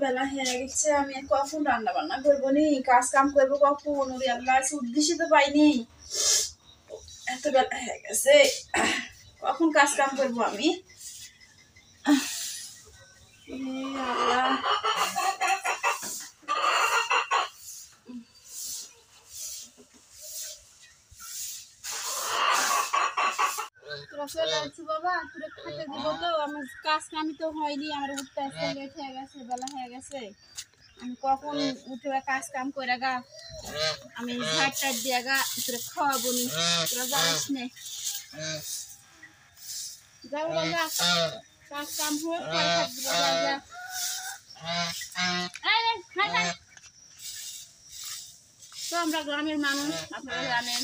বেলা হয়ে গেছে, আমি কখন রান্না বান্না করবো নি, কাজ কাম করবো কখন? ওরে আল্লাহ, উদ্দেশ্য তো পাইনি। এত বেলা হয়ে গেছে, কখন কাজ কাম করবো আমি? আল্লাহ, বাবা তোরা খেতে দিব তো? আমার কাজ কামি তো হয়নি, আমার উঠতে আসতে লেট হয়ে গেছে, বেলা হয়ে গেছে। আমি কখন উঠে কাজ কাম করে গা, আমি ঝাড় টাড় দিয়ে গা তোরা খাওয়াবো নি, তোরা জানিস নে। যাও বাবা, কাজ কাম হোক, তো আমরা গ্রামের মানুষ, আপনারা জানেন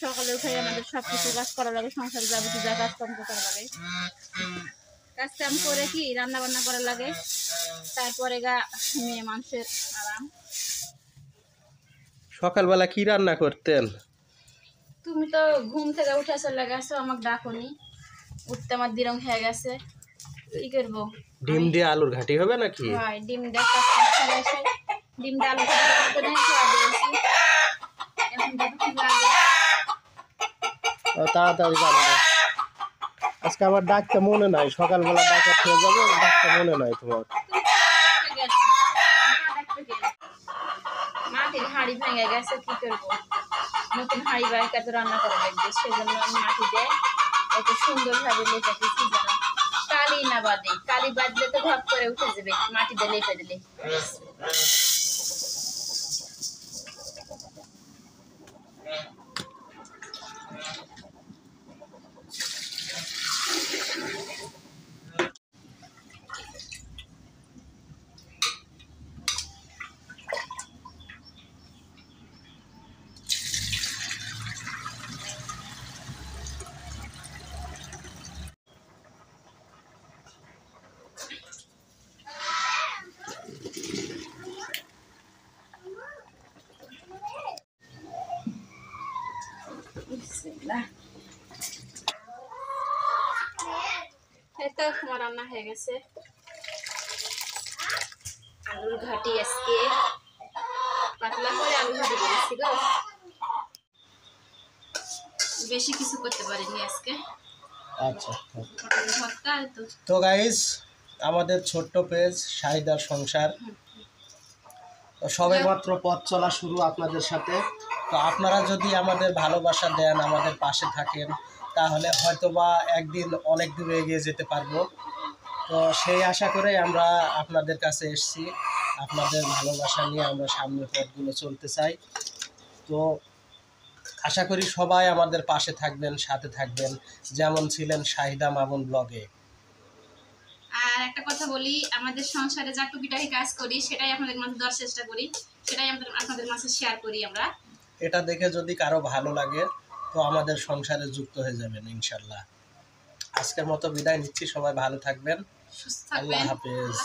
সকালে উঠে আমাদের সবকিছু কাজ করা লাগে, সংসারে যাবতীয় যা কাজ কাম করা লাগে, কাজ কাম করে কি রান্না বান্না করা লাগে, তারপরে গা মেয়ে মানুষের আরাম। সকালবেলা কি রান্না করতেন? তুমি তো ঘুম থেকে উঠে চলে গেছো, আমাকে ডাকনি, উঠতে আমার দিরং হয়ে গেছে, কি করবো? ডিম দিয়ে আলুর ঘাটি হবে নাকি? হয়, ডিম দিয়ে কাজ এসে ডিম দিয়ে আলু করে খাওয়া দিয়েছি। এখন দেখো কি লাগে। তাড়াতাড়ি যাবো, আজকে আবার ডাকতে মনে নাই, সকালবেলা ডাকা খেয়ে যাবো, ডাকতে মনে নাই তোমার। মাটির হাঁড়ি ভেঙে গেছে, কি করবো? নতুন হাঁড়ি বাইকা তো রান্না করা লাগবে, সেজন্য আমি মাটি দিয়ে এত সুন্দর ভাবে লেপে দিচ্ছি যেন কালি না বাদে। কালি বাদলে তো ভাব করে উঠে যাবে, মাটি দিয়ে লেপে দিলে। তো আমার রান্না হয়ে গেছে, আলুর ঘাটি আজকে পাতলা করে আলু ঘাটি করেছি গো, বেশি কিছু করতে পারিনি আজকে। আচ্ছা, তো গাইস, আমাদের ছোট্ট পেজ শাহিদার সংসার সবে মাত্র পথ চলা শুরু আপনাদের সাথে। তো আপনারা যদি আমাদের ভালোবাসা দেন, আমাদের পাশে থাকেন, তাহলে হয়তোবা একদিন অনেক দূরে এগিয়ে যেতে পারবো। তো সেই আশা করে আমরা আপনাদের কাছে এসেছি, আপনাদের ভালোবাসা নিয়ে আমরা সামনের পথগুলো চলতে চাই। তো আশা করি সবাই আমাদের পাশে থাকবেন, সাথে থাকবেন, যেমন ছিলেন শাহিদা মামুন ব্লগে। আর একটা কথা বলি, আমাদের সংসারে যা টুকিটাকি কাজ করি সেটাই আপনাদের মাঝে দেওয়ার চেষ্টা করি, সেটাই আপনাদের মাঝে শেয়ার করি আমরা। এটা দেখে যদি কারো ভালো লাগে তো আমাদের সংসারে যুক্ত হয়ে যাবেন ইনশাল্লাহ। আজকের মতো বিদায় নিচ্ছি, সবাই ভালো থাকবেন, সুস্থ থাকবেন, আল্লাহ হাফেজ।